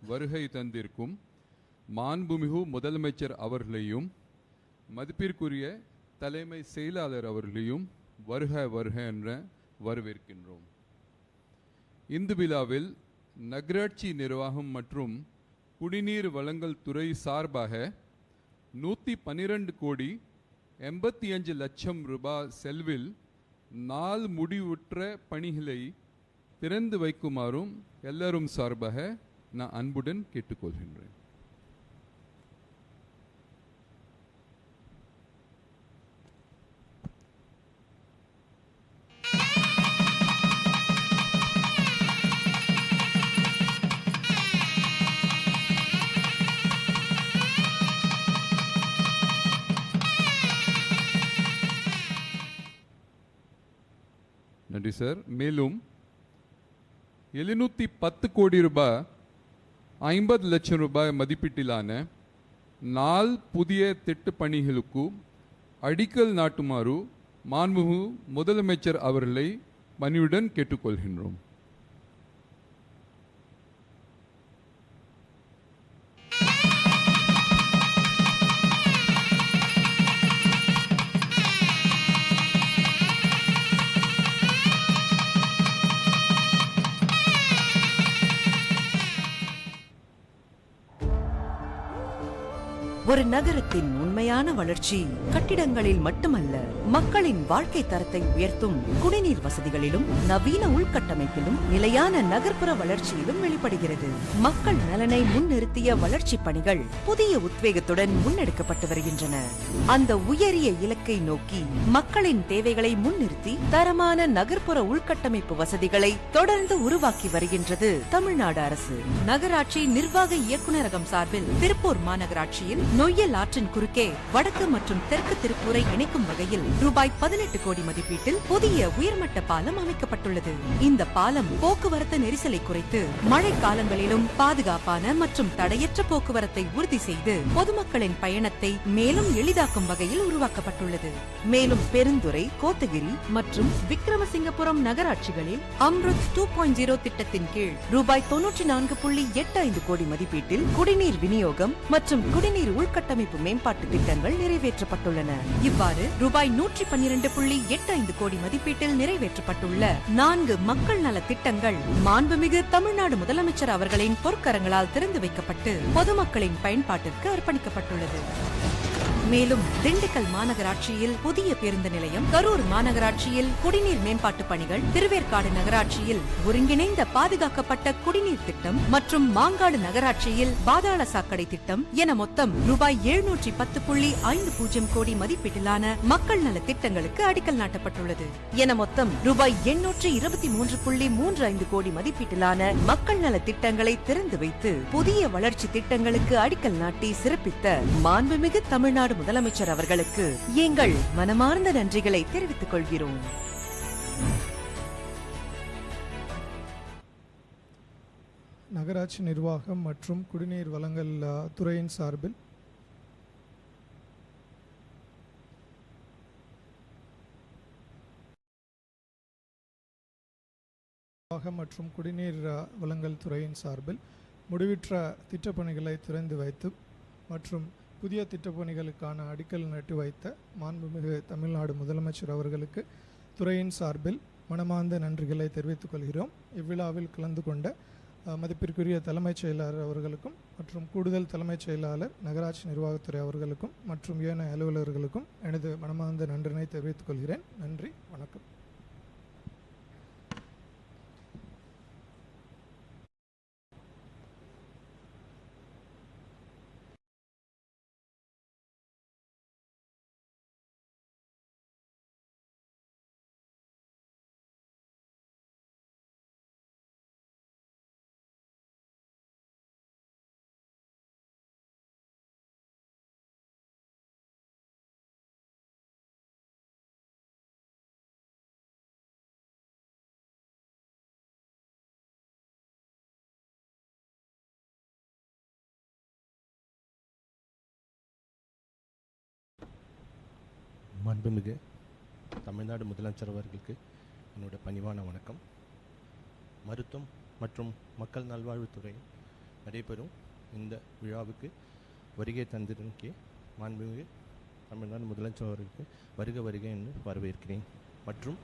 வருகை தந்திருக்கும் மாண்புமிகு முதலமைச்சர் அவர்களையும் மதிப்பிற்குரிய தலைமை செயலாளர் அவர்களையும் வருக வருக என்ற வரவேற்கின்றோம். இந்த விழாவில் நகராட்சி நிர்வாகம் மற்றும் குடிநீர் வழங்கல் துறை சார்பாக 112 கோடி 85 லட்சம் ரூபாய் செலவில் நாள் முடிவுற்ற பணிகளை திறந்து வைக்குமாறும் எல்லாரும் சார்பாக நான் அன்புடன் கேட்டுக்கொள்கின்றேன். நன்றி சார். மேலும் 710 கோடி ரூபாய் 50 லட்சம் ரூபாய் மதிப்பீட்டிலான 4 புதிய திட்ட பணிகளுக்கு அடிக்கல் நாட்டுமாறு மாண்புமிகு முதலமைச்சர் அவர்களை பணிவுடன் கேட்டுக்கொள்கின்றோம். ஒரு நகரத்தின் உண்மையான வளர்ச்சி கட்டிடங்களில் மட்டுமல்ல, மக்களின் வாழ்க்கை தரத்தை உயர்த்தும் குடிநீர் வசதிகளிலும் நவீன உள்கட்டமைப்பிலும் நிலையான நகர்ப்புற வளர்ச்சியிலும் வெளிப்படுகிறது. மக்கள் நலனை முன்னிறுத்திய வளர்ச்சி பணிகள் புதிய உத்வேகத்துடன் முன்னெடுக்கப்பட்டு வருகின்றன. அந்த உயரிய இலக்கை நோக்கி மக்களின் தேவைகளை முன்னிறுத்தி தரமான நகர்ப்புற உள்கட்டமைப்பு வசதிகளை தொடர்ந்து உருவாக்கி வருகின்றது தமிழ்நாடு அரசு. நகராட்சி நிர்வாக இயக்குநரகம் சார்பில் திருப்பூர் மாநகராட்சியில் நொய்யல் ஆற்றின் குறுக்கே வடக்கு மற்றும் தெற்கு திருப்பூரை இணைக்கும் வகையில் ரூபாய் 18 கோடி மதிப்பீட்டில் புதிய உயர்மட்ட பாலம் அமைக்கப்பட்டுள்ளது. இந்த பாலம் போக்குவரத்து நெரிசலை குறைத்து மழை காலங்களிலும் பாதுகாப்பான மற்றும் தடையற்ற போக்குவரத்தை உறுதி செய்து பொதுமக்களின் பயணத்தை மேலும் எளிதாக்கும் வகையில் உருவாக்கப்பட்டுள்ளது. மேலும் பெருந்துறை, கோத்தகிரி மற்றும் விக்ரமசிங்கபுரம் நகராட்சிகளில் அம்ருத் 2.0 திட்டத்தின் கீழ் ரூபாய் 94.85 கோடி மதிப்பீட்டில் குடிநீர் விநியோகம் மற்றும் குடிநீர் உள்கட்டமைப்பு மேம்பாட்டு திட்டங்கள் நிறைவேற்றப்பட்டுள்ளன. இவ்வாறு ரூபாய் 112.85 கோடி மதிப்பீட்டில் நிறைவேற்றப்பட்டுள்ள 4 மக்கள் நல திட்டங்கள் மாண்புமிகு தமிழ்நாடு முதலமைச்சர் அவர்களின் பொற்கரங்களால் திறந்து வைக்கப்பட்டு பொதுமக்களின் பயன்பாட்டிற்கு அர்ப்பணிக்கப்பட்டுள்ளது. மேலும் திண்டுக்கல் மாநகராட்சியில் புதிய பேருந்து நிலையம், கரூர் மாநகராட்சியில் குடிநீர் மேம்பாட்டு பணிகள், திருவேற்காடு நகராட்சியில் ஒருங்கிணைந்த பாதுகாக்கப்பட்ட குடிநீர் திட்டம் மற்றும் மாங்காடு நகராட்சியில் பாதாள சாக்கடை திட்டம் என மொத்தம் ரூபாய் 710.50 கோடி மதிப்பீட்டிலான மக்கள் நல திட்டங்களுக்கு அடிக்கல் நாட்டப்பட்டுள்ளது. என மொத்தம் ரூபாய் 823.35 கோடி மதிப்பீட்டிலான மக்கள் நல திட்டங்களை திறந்து வைத்து புதிய வளர்ச்சி திட்டங்களுக்கு அடிக்கல் நாட்டி சிறப்பித்த மாண்புமிகு தமிழ்நாடு முதலமைச்சர் அவர்களுக்கு எங்கள் மனமார்ந்த நன்றிகளை தெரிவித்துக் கொள்கிறோம். நகராட்சி நிர்வாகம் மற்றும் குடிநீர் வழங்கல் துறையின் சார்பில் மற்றும் குடிநீர் வழங்கல் துறையின் சார்பில் முடிவுற்ற திட்டப்பணிகளை திறந்து வைத்து மற்றும் புதிய திட்டப்பணிகளுக்கான அடிக்கல் நட்டு வைத்த மாண்புமிகு தமிழ்நாடு முதலமைச்சர் அவர்களுக்கு துறையின் சார்பில் மனமார்ந்த நன்றிகளை தெரிவித்துக் கொள்கிறோம். இவ்விழாவில் கலந்து கொண்ட மதிப்பிற்குரிய தலைமைச் செயலாளர் அவர்களுக்கும் மற்றும் கூடுதல் தலைமைச் செயலாளர் நகராட்சி நிர்வாகத்துறை அவர்களுக்கும் மற்றும் ஏனைய அலுவலர்களுக்கும் எனது மனமார்ந்த நன்றினை தெரிவித்துக் கொள்கிறேன். நன்றி, வணக்கம். மாண்புமிகு தமிழ்நாடு முதலமைச்சர் அவர்களுக்கு என்னோட பணிவான வணக்கம். மருத்துவம் மற்றும் மக்கள் நல்வாழ்வுத்துறை நடைபெறும் இந்த விழாவுக்கு வருகை தந்திருக்கே மாண்புமிகு தமிழ்நாடு முதலமைச்சர் அவர்களுக்கு வருக வருக என்று வரவேற்கிறேன். மற்றும்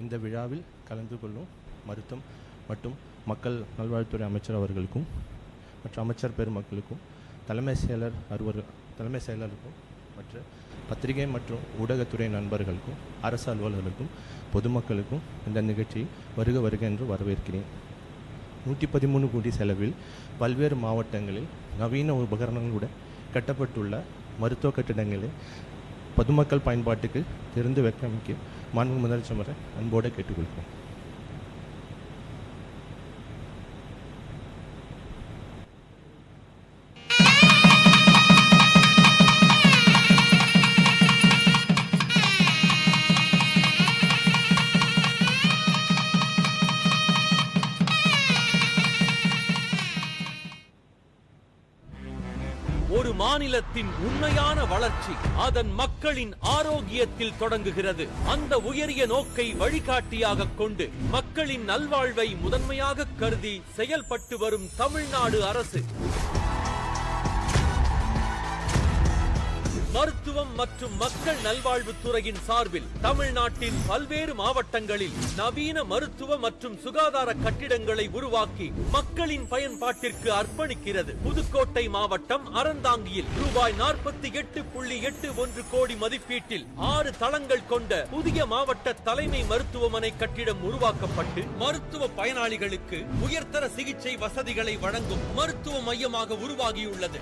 இந்த விழாவில் கலந்து கொள்ளும் மருத்துவம் மற்றும் மக்கள் நல்வாழ்வுத்துறை அமைச்சர் அவர்களுக்கும் மற்ற அமைச்சர் பெருமக்களுக்கும் தலைமைச் செயலருக்கும் மற்ற பத்திரிகை மற்றும் ஊடகத்துறை நண்பர்களுக்கும் அரசு அலுவலர்களுக்கும் பொதுமக்களுக்கும் இந்த நிகழ்ச்சியை வருக வருக என்று வரவேற்கிறேன். 113 கோடி செலவில் பல்வேறு மாவட்டங்களில் நவீன உபகரணங்களுடன் கட்டப்பட்டுள்ள மருத்துவ கட்டிடங்களை பொதுமக்கள் பயன்பாட்டுக்கு திறந்து வைக்க மாண்பு முதலமைச்சரை அன்போடு கேட்டுக்கொள்கிறேன். ஒரு மாநிலத்தின் உண்மையான வளர்ச்சி அதன் மக்களின் ஆரோக்கியத்தில் தொடங்குகிறது. அந்த உயரிய நோக்கை வழிகாட்டியாக கொண்டு மக்களின் நல்வாழ்வை முதன்மையாக கருதி செயல்பட்டு வரும் தமிழ்நாடு அரசு மருத்துவம் மற்றும் மக்கள் நல்வாழ்வுத்துறையின் சார்பில் தமிழ்நாட்டின் பல்வேறு மாவட்டங்களில் நவீன மருத்துவ மற்றும் சுகாதார கட்டிடங்களை உருவாக்கி மக்களின் பயன்பாட்டிற்கு அர்ப்பணிக்கிறது. புதுக்கோட்டை மாவட்டம் அறந்தாங்கியில் ரூபாய் 48.81 கோடி மதிப்பீட்டில் 6 தளங்கள் கொண்ட புதிய மாவட்ட தலைமை மருத்துவமனை கட்டிடம் உருவாக்கப்பட்டு மருத்துவ பயனாளிகளுக்கு உயர்தர சிகிச்சை வசதிகளை வழங்கும் மருத்துவ மையமாக உருவாகியுள்ளது.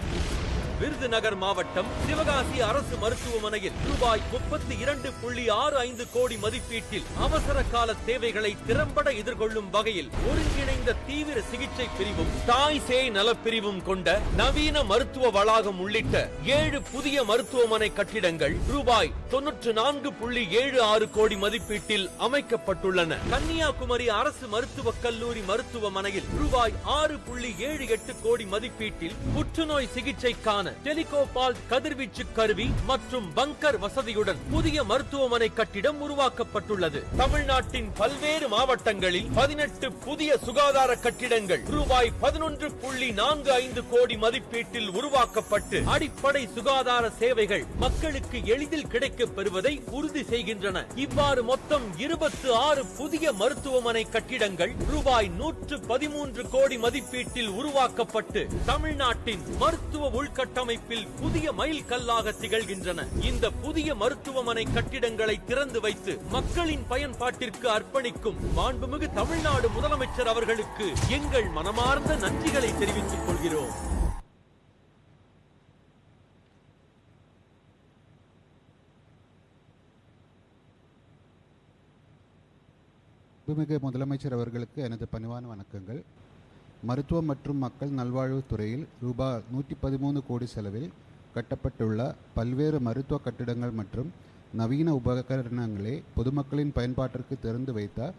விருதுநகர் மாவட்டம் சிவகாசி அரசு மருத்துவமனையில் ரூபாய் 32.65 கோடி மதிப்பீட்டில் அவசர கால தேவைகளை திறம்பட எதிர்கொள்ளும் வகையில் ஒருங்கிணைந்த தீவிர சிகிச்சை பிரிவும் தாய் சேய் நலப்பிரிவும் கொண்ட நவீன மருத்துவ வளாகம் உள்ளிட்ட 7 புதிய மருத்துவமனை கட்டிடங்கள் ரூபாய் 94.76 கோடி மதிப்பீட்டில் அமைக்கப்பட்டுள்ளன. கன்னியாகுமரி அரசு மருத்துவக் கல்லூரி மருத்துவமனையில் ரூபாய் 6.78 கோடி மதிப்பீட்டில் புற்றுநோய் சிகிச்சைக்கான டெலிகோபால் கதிர்வீச்சு கருவி மற்றும் பங்கர் வசதியுடன் புதிய மருத்துவமனை கட்டிடம் உருவாக்கப்பட்டுள்ளது. தமிழ்நாட்டின் பல்வேறு மாவட்டங்களில் 18 புதிய சுகாதார கட்டிடங்கள் ரூபாய் 11.45 கோடி மதிப்பீட்டில் உருவாக்கப்பட்டு அடிப்படை சுகாதார சேவைகள் மக்களுக்கு எளிதில் கிடைக்கப் பெறுவதை உறுதி செய்கின்றன. இவ்வாறு மொத்தம் 26 புதிய மருத்துவமனை கட்டிடங்கள் ரூபாய் 113 கோடி மதிப்பீட்டில் உருவாக்கப்பட்டு தமிழ்நாட்டின் மருத்துவ உள்கட்ட அமைப்பில் புதிய மைல் கல்லாக திகழ்கின்றன. இந்த புதிய மருத்துவமனை கட்டிடங்களை திறந்து வைத்து மக்களின் பயன்பாட்டிற்கு அர்ப்பணிக்கும் மாண்புமிகு தமிழ்நாடு முதலமைச்சர் அவர்களுக்கு எங்கள் மனமார்ந்த நன்றிகளை தெரிவித்துக் கொள்கிறோம். மாண்புமிகு முதலமைச்சர் அவர்களுக்கு எனது பணிவான வணக்கங்கள். மருத்துவம் மற்றும் மக்கள் நல்வாழ்வுத் துறையில் ரூபாய் 113 கோடி செலவில் கட்டப்பட்டுள்ள பல்வேறு மருத்துவ கட்டிடங்கள் மற்றும் நவீன உபகரணங்களை பொதுமக்களின் பயன்பாட்டிற்கு திறந்து வைத்த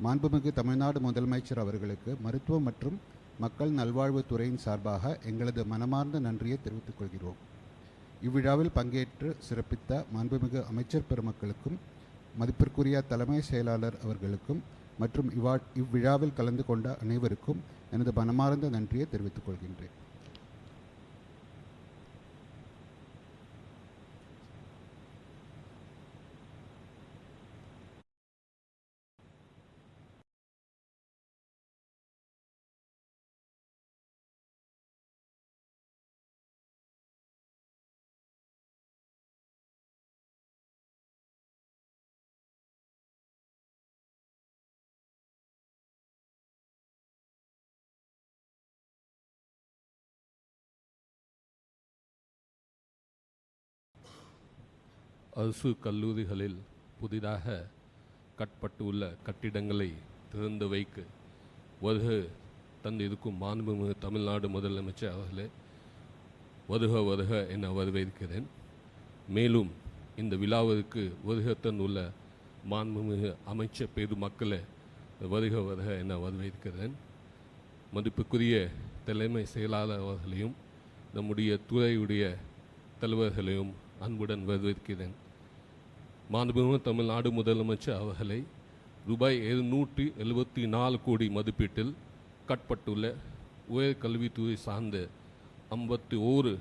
மாண்புமிகு தமிழ்நாடு முதலமைச்சர் அவர்களுக்கு மருத்துவம் மற்றும் மக்கள் நல்வாழ்வுத் துறையின் சார்பாக எங்களது மனமார்ந்த நன்றியை தெரிவித்துக் கொள்கிறோம். இவ்விழாவில் பங்கேற்று சிறப்பித்த மாண்புமிகு அமைச்சர் பெருமக்களுக்கும் மதிப்பிற்குரிய தலைமை செயலாளர் அவர்களுக்கும் மற்றும் இவ்விழாவில் கலந்து கொண்ட அனைவருக்கும் எனது மனமார்ந்த நன்றியை தெரிவித்துக் கொள்கின்றேன். அரசு கல்லூரிகளில் புதிதாக கட்டப்பட்டுள்ள கட்டிடங்களை திறந்து வைக்க வருகை தந்திருக்கும் மாண்புமிகு தமிழ்நாடு முதலமைச்சர் அவர்களே வருக வருக என வரவேற்கிறேன். மேலும் இந்த விழாவிற்கு வருகை தந்துள்ள மாண்புமிகு அமைச்சர் பெருமக்களே வருக வருக என வரவேற்கிறேன். மதிப்புக்குரிய தலைமை செயலாளர் அவர்களையும் நம்முடைய துறையுடைய தலைவர்களையும் அன்புடன் வரவேற்கிறேன். மாண்புமிகு தமிழ்நாடு முதலமைச்சர் அவர்களை ரூபாய் 774 கோடி மதிப்பீட்டில் கட்டப்பட்டுள்ள உயர் கல்வித்துறை சார்ந்த 51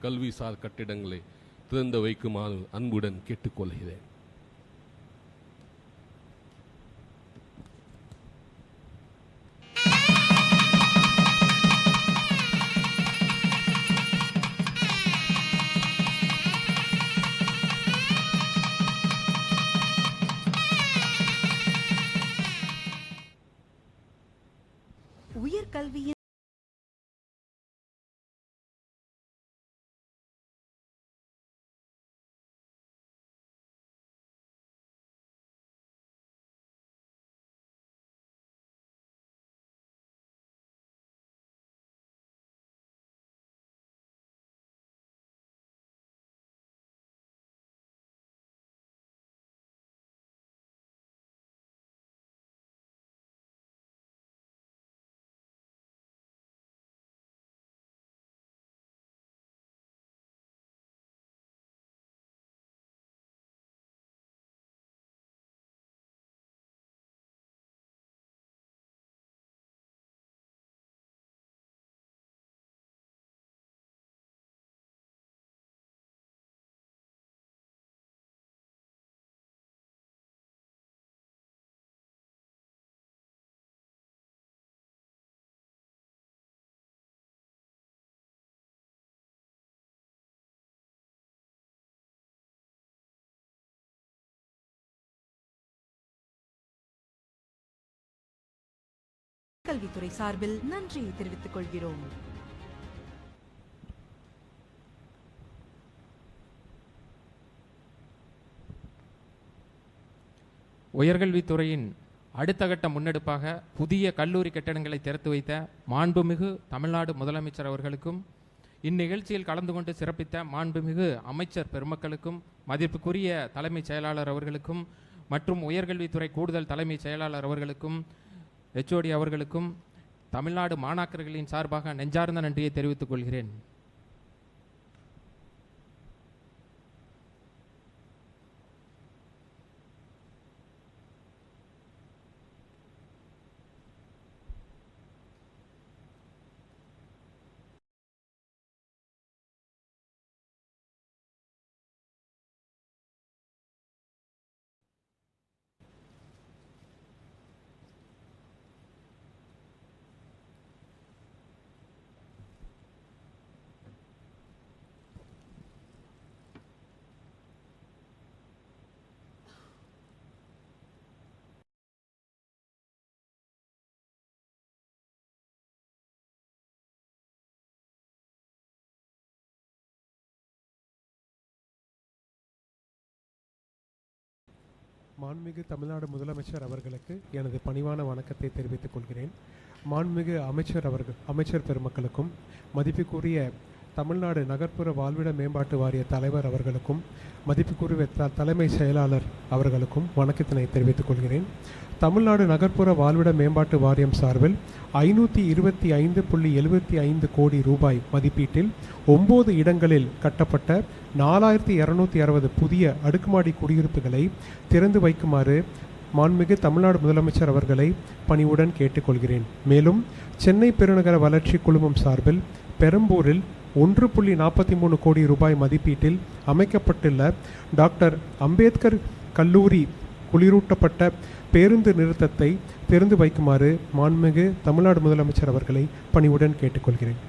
கல்விசார் கட்டிடங்களை திறந்து வைக்குமாறு அன்புடன் கேட்டுக்கொள்கிறேன். உயர்கல்வியின் கல்வித்துறை சார்பில் நன்றியை தெரிவித்துக் கொள்கிறோம். உயர்கல்வித்துறையின் அடுத்த கட்ட முன்னெடுப்பாக புதிய கல்லூரி கட்டடங்களை திறந்து வைத்த மாண்புமிகு தமிழ்நாடு முதலமைச்சர் அவர்களுக்கும், இந்நிகழ்ச்சியில் கலந்து கொண்டு சிறப்பித்த மாண்புமிகு அமைச்சர் பெருமக்களுக்கும், மதிப்புக்குரிய தலைமைச் செயலாளர் அவர்களுக்கும் மற்றும் உயர்கல்வித்துறை கூடுதல் தலைமைச் செயலாளர் அவர்களுக்கும், HOD அவர்களுக்கும் தமிழ்நாடு மாணாக்கர்களின் சார்பாக நெஞ்சார்ந்த நன்றியை தெரிவித்துக் கொள்கிறேன். மாண்புமிகு தமிழ்நாடு முதலமைச்சர் அவர்களுக்கு எனது பணிவான வணக்கத்தை தெரிவித்துக் கொள்கிறேன். மாண்புமிகு அமைச்சர் பெருமக்களுக்கும், மதிப்புக்குரிய தமிழ்நாடு நகர்ப்புற வாழ்விட மேம்பாட்டு வாரிய தலைவர் அவர்களுக்கும், மதிப்புக்குரிய தலைமை செயலாளர் அவர்களுக்கும் வணக்கத்தினை தெரிவித்துக் கொள்கிறேன். தமிழ்நாடு நகர்ப்புற வாழ்விட மேம்பாட்டு வாரியம் சார்பில் 525.75 கோடி ரூபாய் மதிப்பீட்டில் 9 இடங்களில் கட்டப்பட்ட 4260 புதிய அடுக்குமாடி குடியிருப்புகளை திறந்து வைக்குமாறு மாண்புமிகு தமிழ்நாடு முதலமைச்சர் அவர்களை பணிவுடன் கேட்டுக்கொள்கிறேன். மேலும் சென்னை பெருநகர வளர்ச்சி குழுமம் சார்பில் பெரம்பூரில் 1.43 கோடி ரூபாய் மதிப்பீட்டில் அமைக்கப்பட்டுள்ள டாக்டர் அம்பேத்கர் கல்லூரி குளிரூட்டப்பட்ட பேருந்து நிறுத்தத்தை திறந்து வைக்குமாறு மாண்புமிகு தமிழ்நாடு முதலமைச்சர் அவர்களை பணிவுடன் கேட்டுக்கொள்கிறேன்.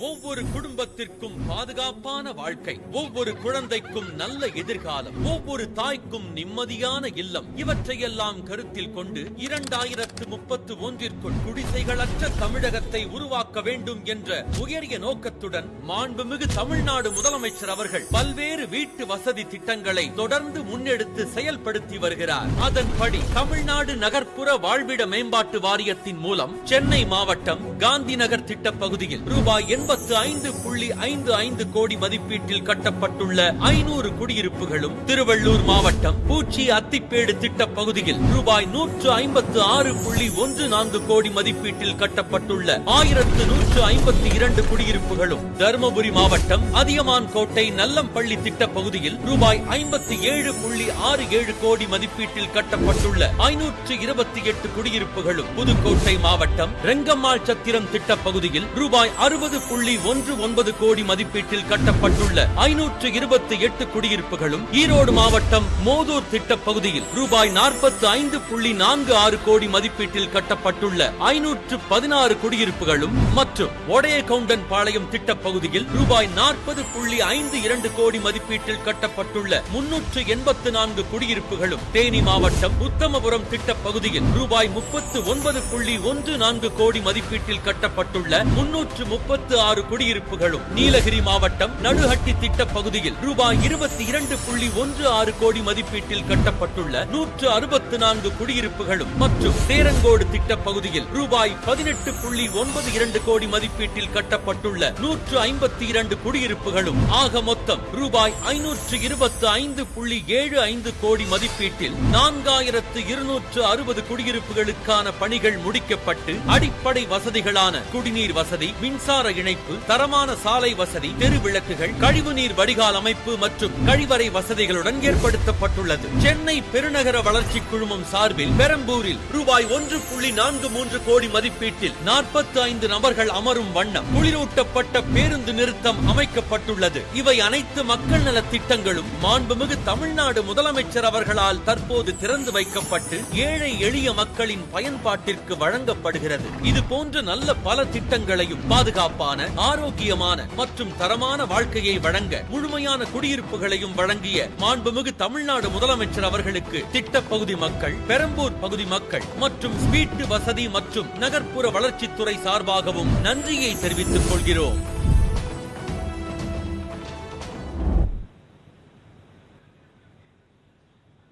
ஒவ்வொரு குடும்பத்திற்கும் பாதுகாப்பான வாழ்க்கை, ஒவ்வொரு குழந்தைக்கும் நல்ல எதிர்காலம், ஒவ்வொரு தாய்க்கும் நிம்மதியான இல்லம், இவற்றையெல்லாம் கருத்தில் கொண்டு 2031 குடிசைகளற்ற தமிழகத்தை உருவாக்க வேண்டும் என்ற உயரிய நோக்கத்துடன் மாண்புமிகு தமிழ்நாடு முதலமைச்சர் அவர்கள் பல்வேறு வீட்டு வசதி திட்டங்களை தொடர்ந்து முன்னெடுத்து செயல்படுத்தி வருகிறார். அதன்படி தமிழ்நாடு நகர்ப்புற வாழ்விட மேம்பாட்டு வாரியத்தின் மூலம் சென்னை மாவட்டம் காந்தி நகர் திட்ட பகுதியில் ரூபாய் 85 7.55 கோடி மதிப்பீட்டில் கட்டப்பட்டுள்ள 500 குடியிருப்புகளும், திருவள்ளூர் மாவட்டம் பூச்சி அத்திப்பேடு திட்ட பகுதியில் ரூபாய் 156.14 கோடி மதிப்பீட்டில் கட்டப்பட்டுள்ள 1152 குடியிருப்புகளும், தருமபுரி மாவட்டம் அதியமான் கோட்டை நல்லம்பள்ளி திட்ட பகுதியில் ரூபாய் 57.67 கோடி மதிப்பீட்டில் கட்டப்பட்டுள்ள 528 குடியிருப்புகளும், புதுக்கோட்டை மாவட்டம் ரெங்கம்மாள் சத்திரம் திட்ட பகுதியில் ரூபாய் 60.19 கோடி மதிப்பீட்டில் கட்டப்பட்டுள்ள 528 குடியிருப்புகளும், ஈரோடு மாவட்டம் மோதூர் திட்ட பகுதியில் ரூபாய் 45.46 கோடி மதிப்பீட்டில் கட்டப்பட்டுள்ள 516 குடியிருப்புகளும் மற்றும் ஒடையகவுண்டன் பாளையம் திட்ட பகுதியில் ரூபாய் 40.52 கோடி மதிப்பீட்டில் கட்டப்பட்டுள்ள 384 குடியிருப்புகளும், தேனி மாவட்டம் உத்தமபுரம் திட்ட பகுதியில் ரூபாய் 39.14 கோடி மதிப்பீட்டில் கட்டப்பட்டுள்ள 336 குடியிருப்புகளும், நீலகிரி மாவட்டம் நடுஹட்டி திட்ட பகுதியில் ரூபாய் 22.16 கோடி மதிப்பீட்டில் கட்டப்பட்டுள்ள 164 குடியிருப்புகளும் மற்றும் சேரங்கோடு திட்ட பகுதியில் ரூபாய் 18.92 கோடி மதிப்பீட்டில் கட்டப்பட்டுள்ள 152 குடியிருப்புகளும் ஆக மொத்தம் ரூபாய் 525.75 கோடி மதிப்பீட்டில் 4260 குடியிருப்புகளுக்கான பணிகள் முடிக்கப்பட்டு அடிப்படை வசதிகளான குடிநீர் வசதி, மின்சார இணைப்பு, தரமான சாலை வசதி, தெருவிளக்குகள், கழிவுநீர் வடிகால் அமைப்பு மற்றும் கழிவறை வசதிகளுடன் ஏற்படுத்தப்பட்டுள்ளது. சென்னை பெருநகர வளர்ச்சி குழுமம் சார்பில் பெரம்பூரில் ரூபாய் 1.43 கோடி மதிப்பீட்டில் 45 நபர்கள் அமரும் வண்ணம் குளிரூட்டப்பட்ட பேருந்து நிறுத்தம் அமைக்கப்பட்டுள்ளது. இவை அனைத்து மக்கள் நல திட்டங்களும் மாண்புமிகு தமிழ்நாடு முதலமைச்சர் அவர்களால் தற்போது திறந்து வைக்கப்பட்டு ஏழை எளிய மக்களின் பயன்பாட்டிற்கு வழங்கப்படுகிறது. இது போன்ற நல்ல பல திட்டங்களையும் பாதுகாப்பான, ஆரோக்கியமான மற்றும் தரமான வாழ்க்கையை வழங்க முழுமையான குடியிருப்புகளையும் வழங்கிய மாண்புமிகு தமிழ்நாடு முதலமைச்சர் அவர்களுக்கு திட்டப்பகுதி மக்கள், பெரம்பூர் பகுதி மக்கள் மற்றும் வீட்டு வசதி மற்றும் நகர்ப்புற வளர்ச்சித்துறை சார்பாகவும் நன்றியை தெரிவித்துக் கொள்கிறோம்.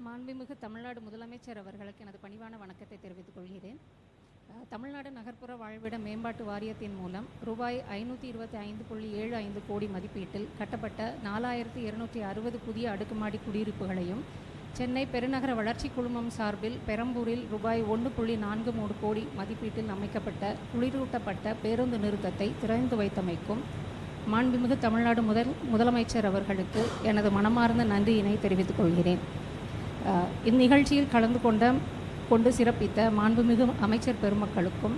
மாண்புமிகு தமிழ்நாடு முதலமைச்சர் அவர்களுக்கு எனது பணிவான வணக்கத்தை தெரிவித்துக் கொள்கிறேன். தமிழ்நாடு நகர்ப்புற வாழ்விட மேம்பாட்டு வாரியத்தின் மூலம் ரூபாய் 525.75 கோடி மதிப்பீட்டில் கட்டப்பட்ட 4260 புதிய அடுக்குமாடி குடியிருப்புகளையும், சென்னை பெருநகர வளர்ச்சி குழுமம் சார்பில் பெரம்பூரில் ரூபாய் 1.43 கோடி மதிப்பீட்டில் அமைக்கப்பட்ட குளிரூட்டப்பட்ட பேருந்து நிறுத்தத்தை திறந்து வைத்தமைக்கும் மாண்புமிகு தமிழ்நாடு முதலமைச்சர் அவர்களுக்கு எனது மனமார்ந்த நன்றியினை தெரிவித்துக் கொள்கிறேன். இந்நிகழ்ச்சியில் கலந்து கொண்டு சிறப்பித்த மாண்புமிகு அமைச்சர் பெருமக்களுக்கும்,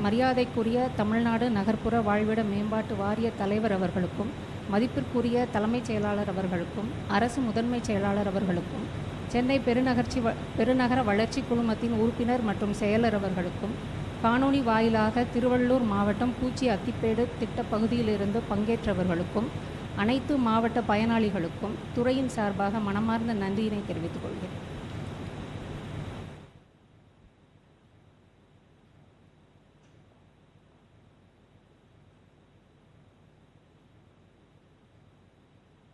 மரியாதைக்குரிய தமிழ்நாடு நகர்ப்புற வாழ்விட மேம்பாட்டு வாரிய தலைவர் அவர்களுக்கும், மதிப்பிற்குரிய தலைமைச் செயலாளர் அவர்களுக்கும், அரசு முதன்மை செயலாளர் அவர்களுக்கும், சென்னை பெருநகர வளர்ச்சி குழுமத்தின் உறுப்பினர் மற்றும் செயலர் அவர்களுக்கும், காணொலி வாயிலாக திருவள்ளூர் மாவட்டம் பூச்சி அத்திப்பேடு திட்ட பகுதியிலிருந்து பங்கேற்றவர்களுக்கும், அனைத்து மாவட்ட பயனாளிகளுக்கும் துறையின் சார்பாக மனமார்ந்த நன்றியினை தெரிவித்துக் கொள்கிறேன்.